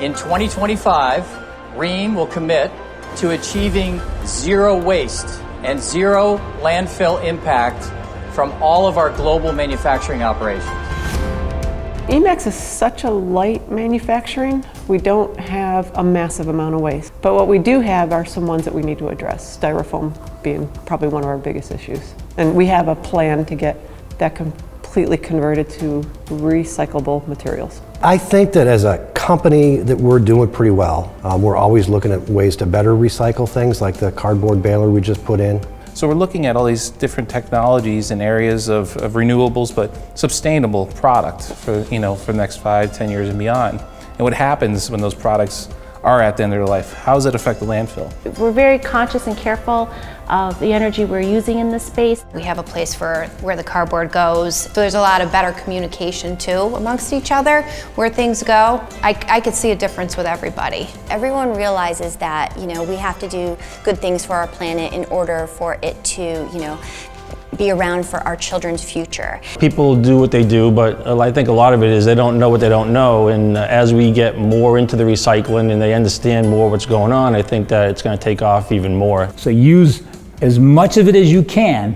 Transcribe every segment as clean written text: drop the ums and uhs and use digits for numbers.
In 2025, Ream will commit to achieving zero waste and zero landfill impact from all of our global manufacturing operations. Eemax is such a light manufacturing. We don't have a massive amount of waste. But what we do have are some ones that we need to address, styrofoam being probably one of our biggest issues. And we have a plan to get that completely converted to recyclable materials. I think that as a company that we're doing pretty well. We're always looking at ways to better recycle things like the cardboard baler we just put in. So we're looking at all these different technologies and areas of renewables, but sustainable product for the next 5, 10 years and beyond. And what happens when those products are at the end of their life? How does it affect the landfill? We're very conscious and careful of the energy we're using in this space. We have a place for where the cardboard goes. So there's a lot of better communication too amongst each other where things go. I could see a difference with everybody. Everyone realizes that, we have to do good things for our planet in order for it to, be around for our children's future. People do what they do, but I think a lot of it is they don't know what they don't know, and as we get more into the recycling and they understand more what's going on, I think that it's going to take off even more. So use as much of it as you can,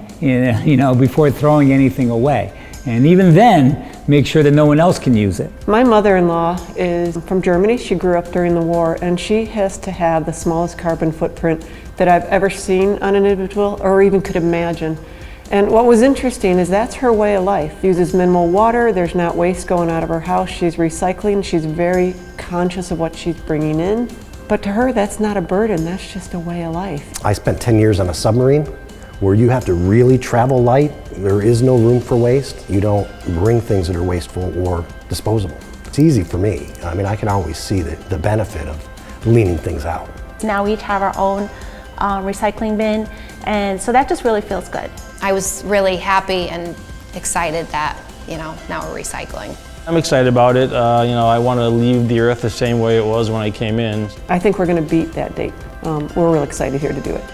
before throwing anything away. And even then, make sure that no one else can use it. My mother-in-law is from Germany. She grew up during the war, and she has to have the smallest carbon footprint that I've ever seen on an individual or even could imagine. And what was interesting is that's her way of life. Uses minimal water, there's not waste going out of her house, she's recycling, she's very conscious of what she's bringing in. But to her, that's not a burden, that's just a way of life. I spent 10 years on a submarine where you have to really travel light. There is no room for waste. You don't bring things that are wasteful or disposable. It's easy for me. I can always see the benefit of leaning things out. Now we each have our own recycling bin, and so that just really feels good. I was really happy and excited that, now we're recycling. I'm excited about it. I want to leave the earth the same way it was when I came in. I think we're going to beat that date. We're real excited here to do it.